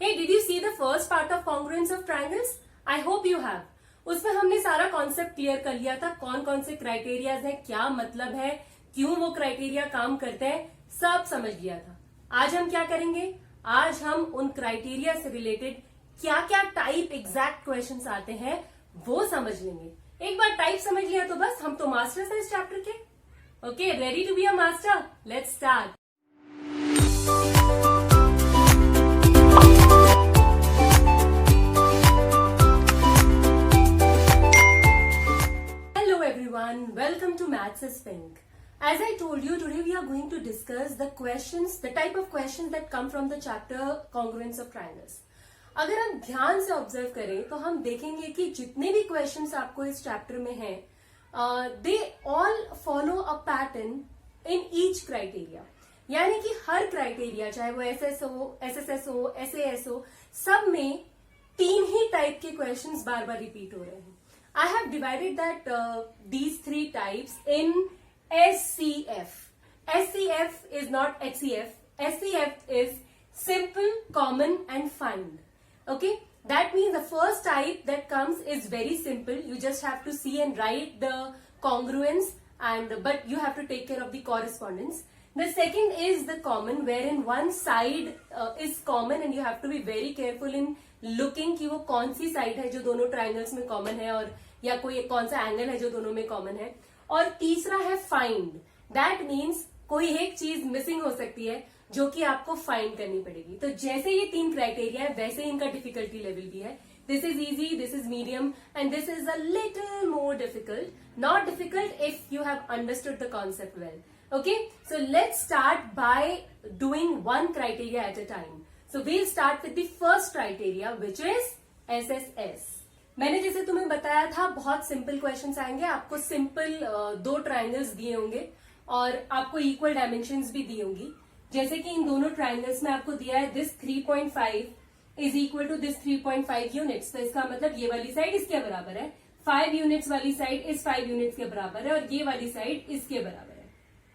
Hey, did you see the first part of congruence of triangles? I hope you have. उसमें हमने सारा concept clear कर लिया था, कौन कौन से क्राइटेरियाज हैं, क्या मतलब है, क्यों वो क्राइटेरिया काम करते हैं, सब समझ लिया था। आज हम क्या करेंगे? आज हम उन क्राइटेरिया से रिलेटेड क्या क्या टाइप एग्जैक्ट क्वेश्चंस आते हैं वो समझ लेंगे। एक बार टाइप समझ लिया तो बस हम तो मास्टर्स हैं इस चैप्टर के। Okay, ready to be a master? Let's start. Welcome to Maths is Pink. As I told you, today we are going to discuss the questions, the type of questions that come from the chapter Congruence of Triangles. अगर हम ध्यान से observe करें तो हम देखेंगे कि जितने भी क्वेश्चंस आपको इस चैप्टर में हैं, they all follow a pattern in each criteria. यानी कि हर क्राइटेरिया, चाहे वो एसएस हो, एसएसएस हो, एसएएस हो, सब में तीन ही टाइप के क्वेश्चंस बार बार रिपीट हो रहे हैं। I have divided that these three types in SCF. SCF is not HCF. SCF is simple, common, and find. Okay, that means the first type that comes is very simple. You just have to see and write the congruence, but you have to take care of the correspondence. The second is the common, wherein one side is common and you have to be very careful in looking कि वो कौन सी side है जो दोनों triangles में common है, और या कोई कौन सा एंगल है जो दोनों में कॉमन है। और तीसरा है फाइंड। दैट मीन्स कोई एक चीज मिसिंग हो सकती है जो कि आपको फाइंड करनी पड़ेगी। तो जैसे ये तीन क्राइटेरिया है वैसे इनका डिफिकल्टी लेवल भी है। This is easy, this is medium, and this is a little more difficult. Not difficult if you have understood the concept well. Okay, so let's start by doing one criteria at a time. So we'll start with the first criteria, which is SSS. मैंने जैसे तुम्हें बताया था बहुत simple questions आएंगे। आपको simple दो triangles दिए होंगे और आपको इक्वल डायमेंशंस भी दी होंगी। जैसे कि इन दोनों ट्रायंगल्स में आपको दिया है this 3.5 is equal to this 3.5 units. तो इसका मतलब ये वाली साइड इसके बराबर है, 5 यूनिट्स वाली साइड इस 5 यूनिट्स के बराबर है, और ये वाली साइड इसके बराबर है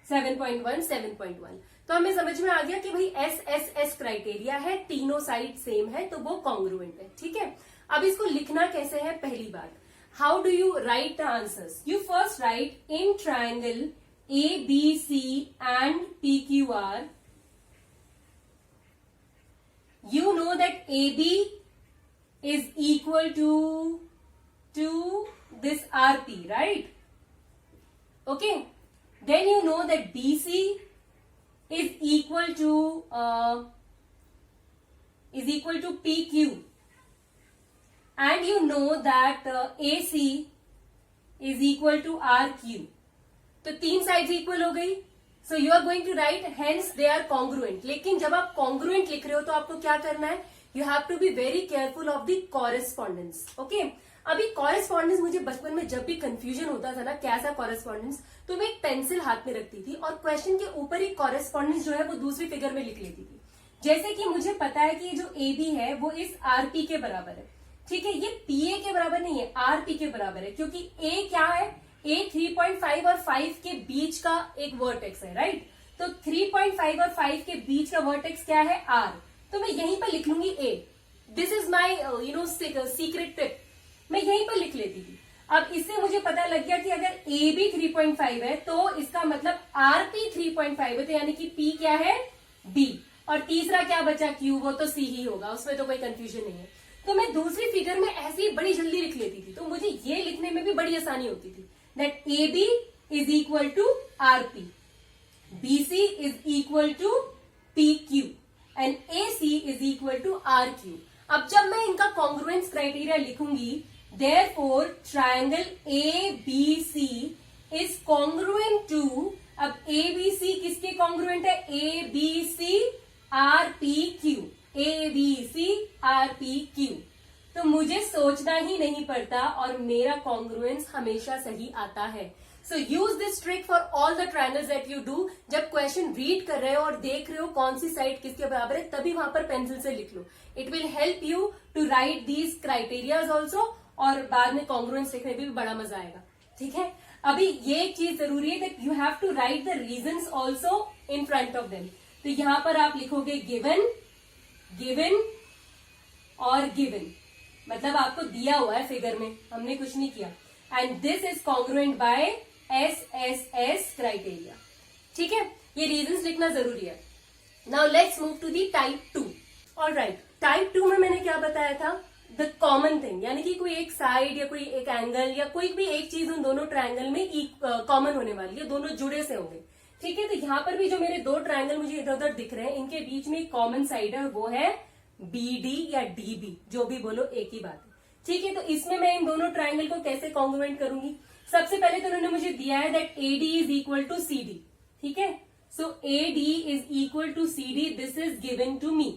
7.1, 7.1। तो हमें समझ में आ गया कि भाई SSS क्राइटेरिया है, तीनों साइड सेम है तो वो कॉन्ग्रुएंट है। ठीक है, अब इसको लिखना कैसे है? पहली बात, how do you right the answers? You first right in triangle ABC and PQR, you know that AB is equal to this RP, right? Okay. Then you know that BC is equal to PQ, and you know that AC is equal to RQ. तो तीन sides equal हो गई। So you are going to write hence they are congruent. लेकिन जब आप congruent लिख रहे हो तो आपको क्या करना है? You have to be very careful of the correspondence. Okay, अभी कॉरेस्पॉन्डेंस मुझे बचपन में जब भी कंफ्यूजन होता था ना कैसा कॉरेस्पॉन्डेंस, तो मैं एक पेंसिल हाथ में रखती थी और क्वेश्चन के ऊपर ही कॉरेस्पॉन्डेंस जो है वो दूसरी फिगर में लिख लेती थी। जैसे कि मुझे पता है कि जो AB है वो इस RP के बराबर है। ठीक है, ये PA के बराबर नहीं है, RP के बराबर है, क्योंकि A क्या है? A 3.5 और 5 के बीच का एक वर्टेक्स है, राइट? तो 3.5 और 5 के बीच का वर्टेक्स क्या है? R। तो मैं यहीं पर लिख लूंगी A। This is my secret tip. मैं यहीं पर लिख लेती थी। अब इससे मुझे पता लग गया कि अगर AB 3.5 है तो इसका मतलब RP 3.5 है, तो यानी कि P क्या है? B। और तीसरा क्या बचा? Q। वो तो C ही होगा, उसमें तो कोई कंफ्यूजन नहीं है। तो मैं दूसरी फिगर में ऐसी बड़ी जल्दी लिख लेती थी, तो मुझे ये लिखने में भी बड़ी आसानी होती थी that AB is equal to RP, BC is equal to PQ and AC is equal to RQ. अब जब मैं इनका कॉन्ग्रुएंस क्राइटेरिया लिखूंगी, therefore triangle ABC is congruent to, अब ABC किसके कॉन्ग्रुएंट है? ABC RPQ, ABC RPQ। तो मुझे सोचना ही नहीं पड़ता और मेरा कॉन्ग्रुएंस हमेशा सही आता है। So use this trick for all the triangles that you do. जब क्वेश्चन रीड कर रहे हो और देख रहे हो कौन सी साइड किसके बराबर है, तभी वहां पर पेंसिल से लिख लो। It will help you to write these criterias also, और बाद में कॉन्ग्रुएंस लिखने में भी बड़ा मजा आएगा। ठीक है, अभी ये एक चीज जरूरी है that you have to write the reasons also in front of them. तो यहां पर आप लिखोगे गिवन, गिवन, और गिवन, मतलब आपको दिया हुआ है फिगर में, हमने कुछ नहीं किया, and this is congruent by SSS criteria. ठीक है, ये रीजंस लिखना जरूरी है। Now let's move to the type 2। All right, type 2 में मैंने क्या बताया था, द कॉमन थिंग, यानी कि कोई एक साइड या कोई एक एंगल या कोई भी एक चीज उन दोनों ट्रायंगल में कॉमन होने वाली है, दोनों जुड़े से होंगे। ठीक है, तो यहाँ पर भी जो मेरे दो ट्रायंगल मुझे इधर उधर दिख रहे हैं, इनके बीच में एक कॉमन साइड है और वो है बीडी या डीबी, जो भी बोलो एक ही बात है। ठीक है, तो इसमें मैं इन दोनों ट्रायंगल को कैसे कॉन्ग्रुएंट करूंगी। सबसे पहले तो उन्होंने मुझे दिया है that AD is equal to CD. ठीक है, so AD is equal to CD, this is given to me.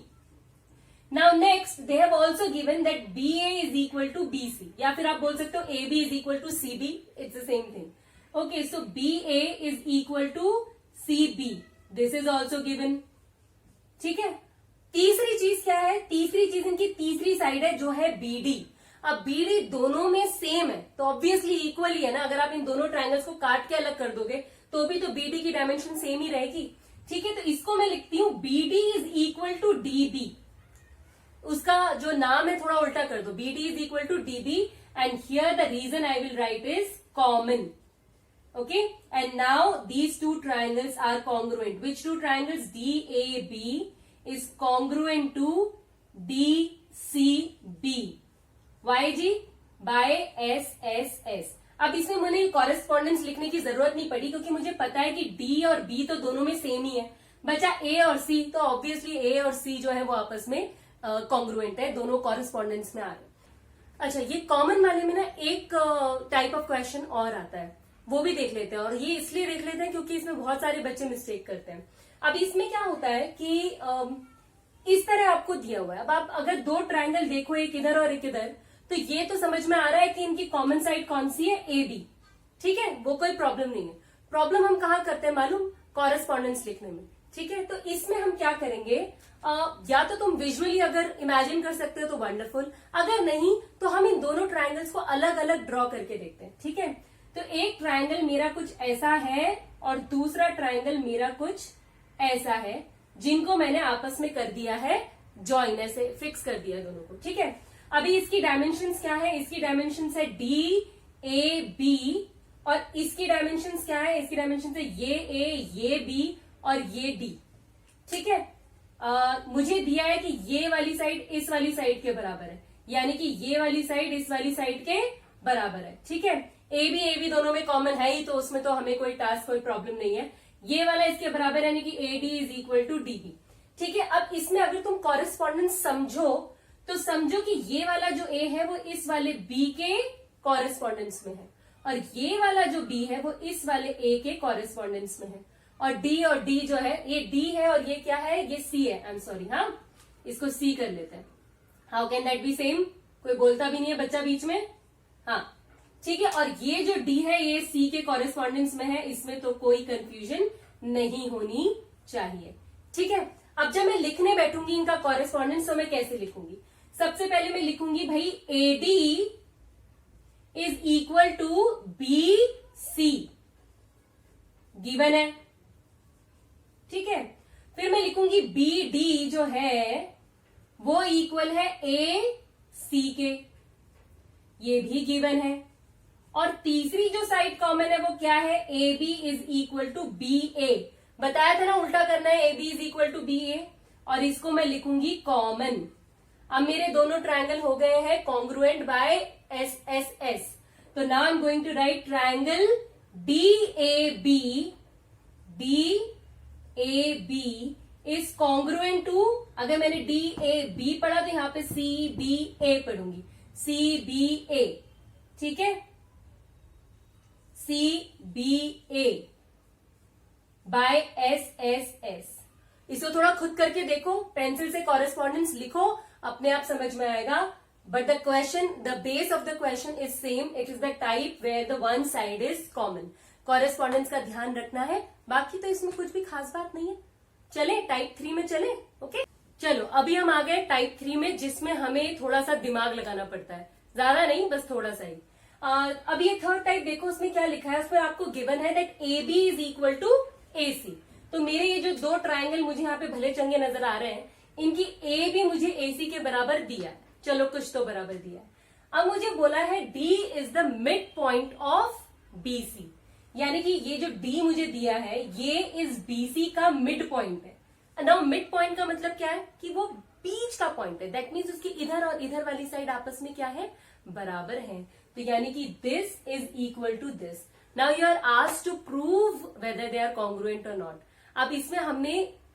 Now next they have also given that BA is equal to BC, या फिर आप बोल सकते हो AB is equal to CB, it's the same thing. Okay, so BA is equal to CB, this is also given. ठीक है, तीसरी चीज क्या है, तीसरी चीज इनकी तीसरी साइड है जो है BD। अब BD दोनों में सेम है तो ऑब्वियसली इक्वल ही है ना, अगर आप इन दोनों ट्रायंगल्स को काट के अलग कर दोगे तो भी तो BD की डायमेंशन सेम ही रहेगी। ठीक है, तो इसको मैं लिखती हूं BD is equal to DB, उसका जो नाम है थोड़ा उल्टा कर दो, BD is equal to DB, and here the reason I will write is common. Okay, and now these two triangles are congruent. Which two triangles? DAB is congruent to DCB. Why जी? By SSS. अब इसमें मुझे correspondence लिखने की जरूरत नहीं पड़ी क्योंकि मुझे पता है कि D और B तो दोनों में सेम ही है। बचा A और C, तो ऑब्वियसली A और C जो है वो आपस में कॉन्ग्रुएंट है, दोनों कॉरेस्पॉन्डेंस में आ रहे हैं। अच्छा, ये कॉमन वाले में ना एक टाइप ऑफ क्वेश्चन और आता है, वो भी देख लेते हैं, और ये इसलिए देख लेते हैं क्योंकि इसमें बहुत सारे बच्चे मिस्टेक करते हैं। अब इसमें क्या होता है कि इस तरह आपको दिया हुआ है, अब आप अगर दो ट्रायंगल देखो, एक इधर और एक इधर, तो ये तो समझ में आ रहा है कि इनकी कॉमन साइड कौन सी है, AB। ठीक है, वो कोई प्रॉब्लम नहीं है। प्रॉब्लम हम कहाँ करते हैं मालूम? कॉरेस्पॉन्डेंस लिखने में। ठीक है, तो इसमें हम क्या करेंगे, या तो तुम विजुअली अगर इमेजिन कर सकते हो तो वंडरफुल, अगर नहीं तो हम इन दोनों ट्रायंगल्स को अलग अलग ड्रॉ करके देखते हैं। ठीक है, तो एक ट्रायंगल मेरा कुछ ऐसा है और दूसरा ट्रायंगल मेरा कुछ ऐसा है, जिनको मैंने आपस में कर दिया है जॉइन, ऐसे फिक्स कर दिया दोनों को। ठीक है, अभी इसकी डायमेंशंस क्या है? इसकी डायमेंशंस है DAB, और इसकी डायमेंशंस क्या है? इसकी डायमेंशंस है ये A, ये B और ये D। ठीक है, मुझे दिया है कि ये वाली साइड इस वाली साइड के बराबर है, यानी कि ये वाली साइड इस वाली साइड के बराबर है। ठीक है, AB दोनों में कॉमन है ही, तो उसमें तो हमें कोई टास्क, कोई प्रॉब्लम नहीं है। ये वाला इसके बराबर यानी कि AD is equal to DB। ठीक है, अब इसमें अगर तुम कॉरेस्पॉन्डेंस समझो तो समझो कि ये वाला जो A है वो इस वाले B के कॉरेस्पॉन्डेंस में है, और ये वाला जो B है वो इस वाले A के कॉरेस्पॉन्डेंस में है, और D जो है, ये D है और ये क्या है, ये C है। आई एम सॉरी, हाँ, इसको C कर लेते हैं। How can that B same? कोई बोलता भी नहीं है बच्चा बीच में। हाँ, ठीक है, और ये जो D है ये C के कॉरेस्पॉन्डेंस में है, इसमें तो कोई कंफ्यूजन नहीं होनी चाहिए। ठीक है, अब जब मैं लिखने बैठूंगी इनका कॉरेस्पॉन्डेंस तो मैं कैसे लिखूंगी? सबसे पहले मैं लिखूंगी भाई AD is equal to BC, given है। ठीक है, फिर मैं लिखूंगी BD जो है वो इक्वल है AC के, ये भी गिवन है। और तीसरी जो साइड कॉमन है वो क्या है? AB is equal to BA। बताया था ना उल्टा करना है, AB is equal to BA, और इसको मैं लिखूंगी कॉमन। अब मेरे दोनों ट्रायंगल हो गए हैं कॉन्ग्रुएंट बाय SSS। तो now I am going to write triangle DAB is congruent to, अगर मैंने DAB पढ़ा तो यहां पे CBA पढ़ूंगी, CBA। ठीक है, CBA बाय SSS। इसको थोड़ा खुद करके देखो, पेंसिल से कॉरेस्पॉन्डेंस लिखो, अपने आप समझ में आएगा। But the question, the base of the question is same, it is the type where the one side is common. Correspondence का ध्यान रखना है, बाकी तो इसमें कुछ भी खास बात नहीं है। चले टाइप 3 में चले। ओके, चलो अभी हम आ गए टाइप 3 में, जिसमें हमें थोड़ा सा दिमाग लगाना पड़ता है, ज्यादा नहीं, बस थोड़ा सा ही। अब ये थर्ड टाइप देखो, उसमें क्या लिखा है, उसमें आपको गिवन है that AB is equal to AC। तो मेरे ये जो दो ट्रायंगल मुझे यहाँ पे भले चंगे नजर आ रहे हैं, इनकी AB मुझे AC के बराबर दिया है। चलो कुछ तो बराबर दिया है। अब मुझे बोला है D is the mid point of BC, यानी कि ये जो डी मुझे दिया है ये इस बीसी का मिड पॉइंट है। नाउ मिड पॉइंट का मतलब क्या है कि वो बीच का पॉइंट है, दैट मीन्स उसकी इधर और इधर वाली साइड आपस में क्या है, बराबर है। तो यानी कि this is equal to this. Now you are asked to prove whether they are congruent और नॉट। अब इसमें हमने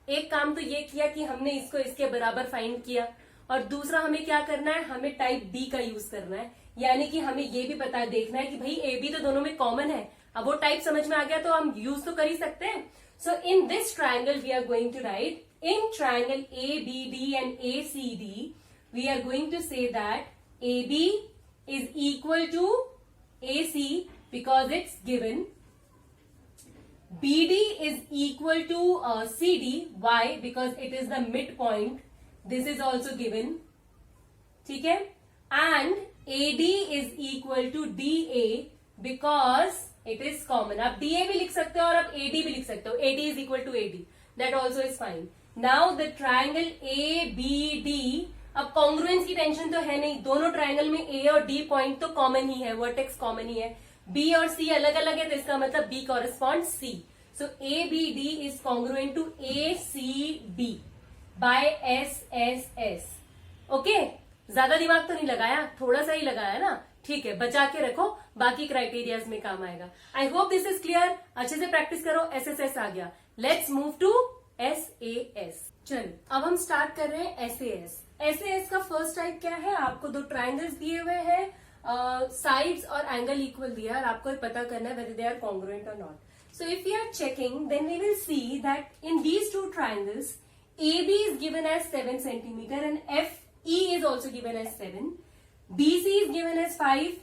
एक काम तो ये किया कि हमने इसको इसके बराबर फाइंड किया, और दूसरा हमें क्या करना है, हमें टाइप बी का यूज करना है, यानी कि हमें ये भी पता देखना है कि भाई ए बी तो दोनों में कॉमन है। अब वो टाइप समझ में आ गया तो हम यूज तो कर ही सकते हैं। So in this triangle we are going to write, in triangle A B D and A C D we are going to say that A B is equal to AC because it's given. BD is equal to CD. Why? Because it is the midpoint. This is also given. ठीक है? And AD is equal to DA because it is common. आप DA भी लिख सकते हो और आप AD भी लिख सकते हो. AD is equal to AD. That also is fine. Now the triangle ABD, अब कॉन्ग्रुएंस की टेंशन तो है नहीं, दोनों ट्रायंगल में ए और डी पॉइंट तो कॉमन ही है, वर्टेक्स कॉमन ही है। बी और सी अलग अलग है तो इसका मतलब B correspond C. So A B D is congruent to A C B by S S S. Okay, ज्यादा दिमाग तो नहीं लगाया, थोड़ा सा ही लगाया ना, ठीक है, बचा के रखो, बाकी क्राइटेरियाज में काम आएगा। I hope this is clear. अच्छे से प्रैक्टिस करो। एस एस एस आ गया, let's move to S A S. चलिए अब हम स्टार्ट कर रहे हैं एस ए एस। एस का फर्स्ट टाइप क्या है, आपको दो ट्रायंगल्स दिए हुए हैं, साइड्स और एंगल इक्वल दिया है, और आपको पता करना है whether they are congruent or not. So if we are checking, then we will see that in these two triangles, AB is given as 7 centimeter and FE is also given as 7. BC is given as 5,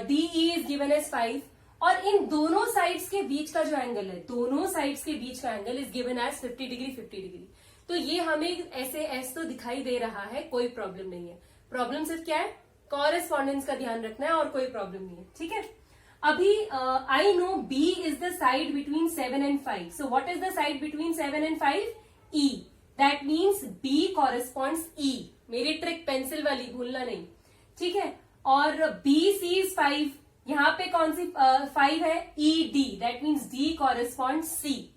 DE is given as 5. और इन दोनों sides के बीच का जो angle है, दोनों sides के बीच का angle is given as 50 degree 50 degree. तो ये हमें ऐसे एस तो दिखाई दे रहा है, कोई प्रॉब्लम नहीं है। प्रॉब्लम सिर्फ क्या है, कॉरेस्पॉन्डेंस का ध्यान रखना है और कोई प्रॉब्लम नहीं है, ठीक है। अभी I know B is the side between 7 and 5। So what is the side between 7 and 5? E. That means B corresponds E. मेरी ट्रिक पेंसिल वाली भूलना नहीं, ठीक है। और बी सी इज 5, यहाँ पे कौन सी 5 है? E D. That means D correspond C.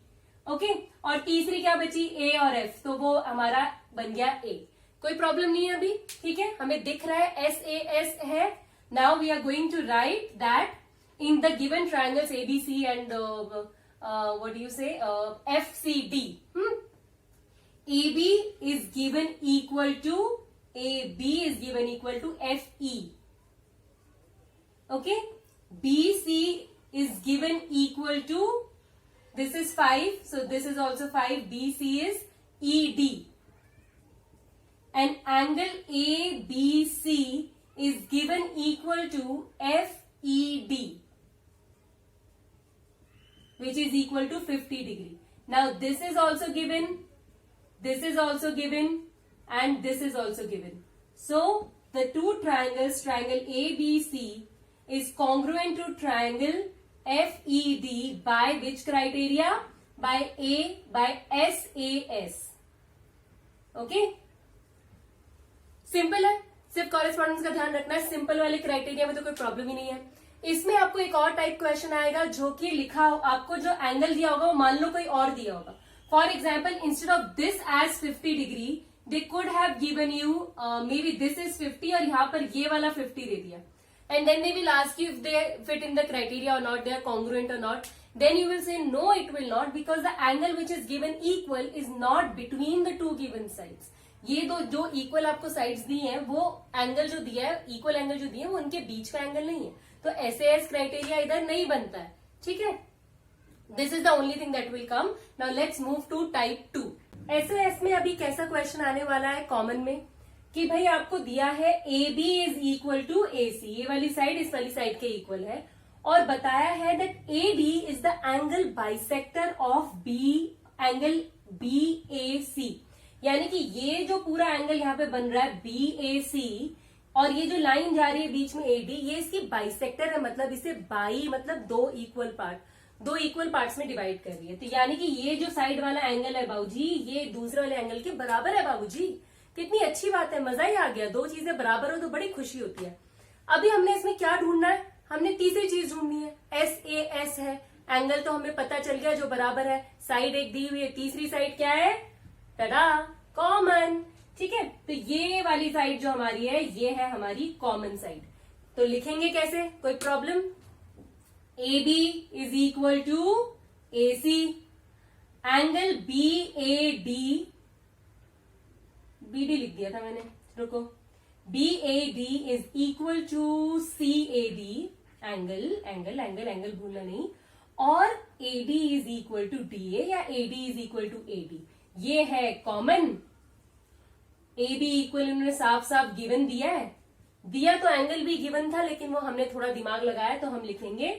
Okay, और तीसरी क्या बची? ए और एफ, तो वो हमारा बन गया ए। कोई प्रॉब्लम नहीं है अभी, ठीक है, हमें दिख रहा है एस ए एस है। Now we are going to write that in the given triangles A B C and what do you say F C D, A B is given equal to F E. Okay, B C is given equal to, this is 5, so this is also 5, BC is ED. And angle ABC is given equal to FED, which is equal to 50 degree. Now this is also given, this is also given, and this is also given. So the two triangles, triangle ABC is congruent to triangle FED by which criteria? by SAS. Okay, simple है, सिर्फ correspondence का ध्यान रखना है। Simple वाले criteria में तो कोई प्रॉब्लम ही नहीं है। इसमें आपको एक और टाइप क्वेश्चन आएगा जो कि लिखा आपको जो एंगल दिया होगा वो मान लो कोई और दिया होगा। For example, instead of this as 50 degree they could have given you maybe this is 50 और यहाँ पर ये वाला 50 दे दिया। And then they will ask you if they fit in the criteria or not, they are congruent or not. Then you will say no, it will not, because the angle which is given equal is not between the two given sides. ये दो जो equal आपको sides दी हैं, वो angle जो दिया है, equal angle जो दिए हैं, वो उनके बीच का एंगल नहीं है, तो SAS क्राइटेरिया इधर नहीं बनता है, ठीक है। This is the only thing that will come. Now let's move to type 2। SAS में अभी कैसा क्वेश्चन आने वाला है कॉमन में, कि भाई आपको दिया है A B is equal to A C, ये वाली साइड इस वाली साइड के इक्वल है, और बताया है that A D is the angle bisector of B, angle B A C. यानी कि ये जो पूरा एंगल यहाँ पे बन रहा है बी ए सी, और ये जो लाइन जा रही है बीच में ए डी, ये इसकी बाइसेक्टर है, मतलब इसे बाई मतलब दो इक्वल पार्ट्स में डिवाइड कर रही है। तो यानी कि ये जो साइड वाला एंगल है बाबूजी, ये दूसरे वाले एंगल के बराबर है बाबूजी। कितनी अच्छी बात है, मजा ही आ गया। दो चीजें बराबर हो तो बड़ी खुशी होती है। अभी हमने इसमें क्या ढूंढना है, हमने तीसरी चीज ढूंढनी है। SAS है, एंगल तो हमें पता चल गया जो बराबर है, साइड एक दी हुई है, तीसरी साइड क्या है, टडा, कॉमन। ठीक है, तो ये वाली साइड जो हमारी है ये है हमारी कॉमन साइड। तो लिखेंगे कैसे, कोई problem? AB is equal to AC, angle BAD, BD लिख दिया था मैंने, रुको, BAD is equal to CAD, angle भूलना नहीं, और AD is equal to DA या AD is equal to AD, ये है कॉमन। AB इक्वल उन्होंने साफ साफ गिवन दिया है, दिया तो एंगल भी गिवन था, लेकिन वो हमने थोड़ा दिमाग लगाया तो हम लिखेंगे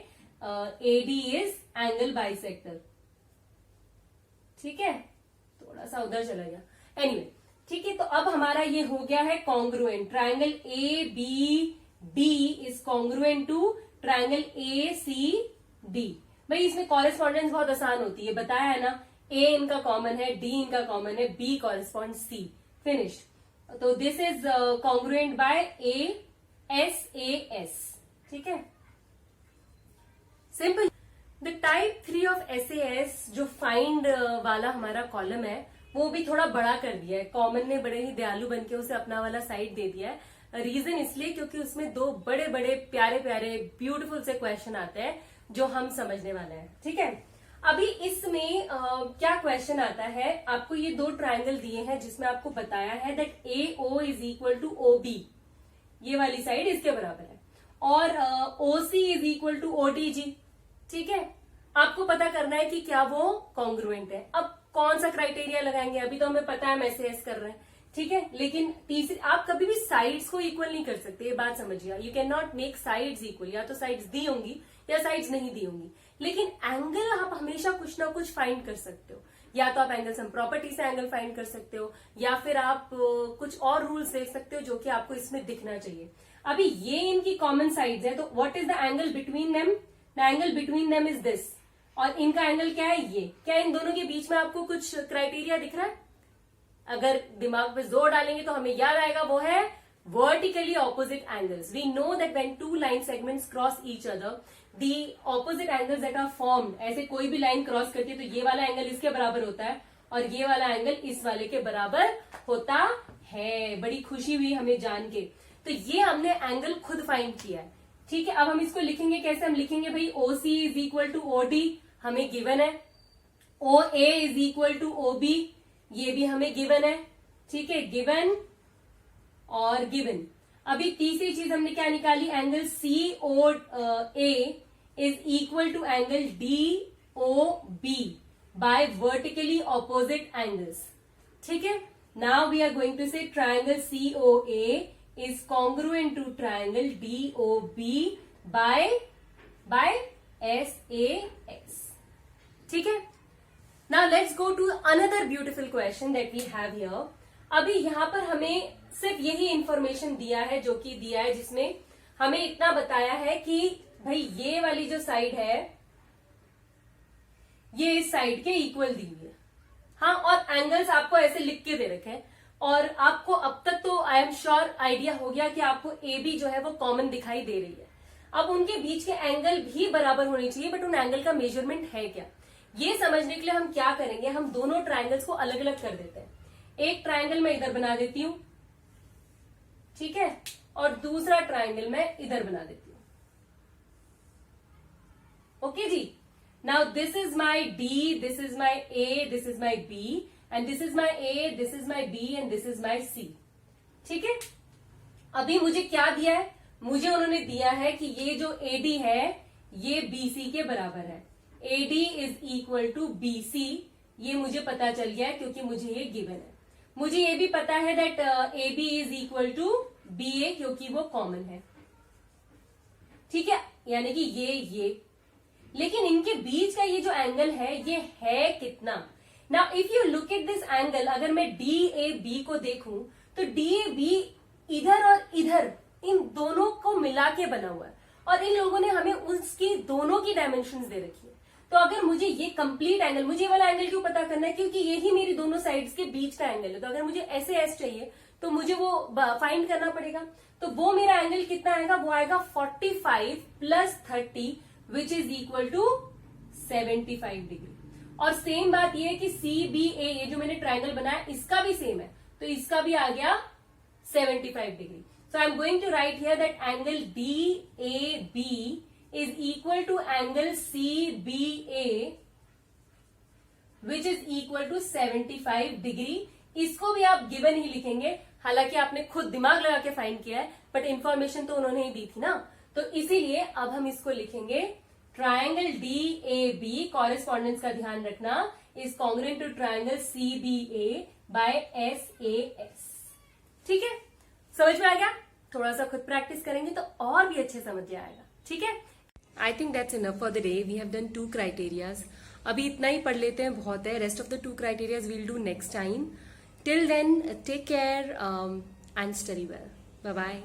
AD इज एंगल बाइसेक्टर। ठीक है, थोड़ा सा उधर चला गया, एनीवे ठीक है। तो अब हमारा ये हो गया है congruent, triangle ABD is congruent to triangle ACD। भाई इसमें कॉरेस्पॉन्डेंस बहुत आसान होती है, बताया है ना, A इनका कॉमन है, D इनका कॉमन है, B कॉरेस्पॉन्ड C, फिनिश्ड। तो this is congruent by SAS। ठीक है, simple. The type 3 of SAS जो फाइंड वाला हमारा कॉलम है वो भी थोड़ा बड़ा कर दिया है, कॉमन ने बड़े ही दयालु बनके उसे अपना वाला साइड दे दिया है। रीजन इसलिए क्योंकि उसमें दो बड़े बड़े प्यारे प्यारे ब्यूटीफुल से क्वेश्चन आते हैं जो हम समझने वाले हैं। ठीक है, अभी इसमें क्या क्वेश्चन आता है, आपको ये दो ट्राइंगल दिए हैं जिसमें आपको बताया है that AO is equal to OB, ये वाली साइड इसके बराबर है, और OC is equal to ODG। ठीक है, आपको पता करना है कि क्या वो कॉन्ग्रुएंट है। अब कौन सा क्राइटेरिया लगाएंगे, अभी तो हमें पता है हम SAS कर रहे हैं, ठीक है, लेकिन तीसरी आप कभी भी साइड्स को इक्वल नहीं कर सकते, ये बात समझिए। You can not make sides equal, या तो साइड्स दी होंगी या साइड्स नहीं दी होंगी, लेकिन एंगल आप हमेशा कुछ ना कुछ फाइंड कर सकते हो। या तो आप एंगल सम प्रॉपर्टी से एंगल फाइंड कर सकते हो, या फिर आप कुछ और रूल्स देख सकते हो जो कि आपको इसमें दिखना चाहिए। अभी ये इनकी कॉमन साइड्स है, तो what is the angle between them, the angle between them is this, और इनका एंगल क्या है ये। क्या इन दोनों के बीच में आपको कुछ क्राइटेरिया दिख रहा है? अगर दिमाग पे जोर डालेंगे तो हमें याद आएगा, वो है vertically opposite angles. We know that when two line segments cross each other, the opposite angles that are formed, ऐसे कोई भी लाइन क्रॉस करती है तो ये वाला एंगल इसके बराबर होता है और ये वाला एंगल इस वाले के बराबर होता है। बड़ी खुशी हुई हमें जान के। तो ये हमने एंगल खुद फाइंड किया है। ठीक है, अब हम इसको लिखेंगे कैसे, हम लिखेंगे भाई OC is equal to OD, हमें गिवन है, OA is equal to OB, ये भी हमें गिवन है। ठीक है, गिवन और गिवन। अभी तीसरी चीज हमने क्या निकाली, angle COA is equal to angle DOB by vertically opposite angles. ठीक है, now we are going to say triangle COA is congruent to triangle DOB by SAS। ठीक है, now let's go to another beautiful question that we have here. अभी यहां पर हमें सिर्फ यही इंफॉर्मेशन दिया है जो कि दिया है, जिसमें हमें इतना बताया है कि भाई ये वाली जो साइड है ये इस साइड के इक्वल दी हुई है। हाँ, और एंगल्स आपको ऐसे लिख के दे रखे हैं, और आपको अब तक तो आई एम श्योर आइडिया हो गया कि आपको AB जो है वो कॉमन दिखाई दे रही है। अब उनके बीच के एंगल भी बराबर होने चाहिए, बट उन एंगल का मेजरमेंट है क्या, ये समझने के लिए हम क्या करेंगे, हम दोनों ट्रायंगल्स को अलग अलग कर देते हैं। एक ट्रायंगल मैं इधर बना देती हूं, ठीक है, और दूसरा ट्रायंगल मैं इधर बना देती हूं। ओके जी, now this is my D, this is my A, this is my B, and this is my A, this is my B, and this is my C। ठीक है, अभी मुझे क्या दिया है, मुझे उन्होंने दिया है कि ये जो AD है ये BC के बराबर है। AD is equal to BC, ये मुझे पता चल गया है क्योंकि मुझे ये गिवन है। मुझे ये भी पता है that AB is equal to BA क्योंकि वो कॉमन है। ठीक है, यानी कि ये लेकिन इनके बीच का ये जो एंगल है ये है कितना। Now if you look at this angle, अगर मैं DAB को देखूं तो DAB इधर और इधर इन दोनों को मिला के बना हुआ है, और इन लोगों ने हमें उसकी दोनों की डायमेंशंस दे रखी है। तो अगर मुझे ये कंप्लीट एंगल, मुझे ये वाला एंगल क्यों पता करना है, क्योंकि यही मेरी दोनों साइड्स के बीच का एंगल है। तो अगर मुझे SAS चाहिए तो मुझे वो फाइंड करना पड़ेगा। तो वो मेरा एंगल कितना आएगा, वो आएगा 45 plus 30 which is equal to 75 degree. और सेम बात ये है कि CBA, ये जो मैंने ट्राइंगल बनाया इसका भी सेम है, तो इसका भी आ गया 75 degree. So I'm going to write here that angle DAB is equal to angle CBA which is equal to 75 degree। इसको भी आप गिवन ही लिखेंगे, हालांकि आपने खुद दिमाग लगा के फाइंड किया है, बट इंफॉर्मेशन तो उन्होंने ही दी थी ना, तो इसीलिए अब हम इसको लिखेंगे ट्राइंगल DAB, कॉरेस्पॉन्डेंस का ध्यान रखना, is congruent to triangle CBA by SAS। ठीक है, समझ में आ गया? थोड़ा सा खुद प्रैक्टिस करेंगे तो और भी अच्छे समझ आएगा। ठीक है, I think that's enough for the day. We have done 2 criterias, अभी इतना ही पढ़ लेते हैं, बहुत है। Rest of the 2 criterias we'll do next time. Till then take care and study well. Bye bye.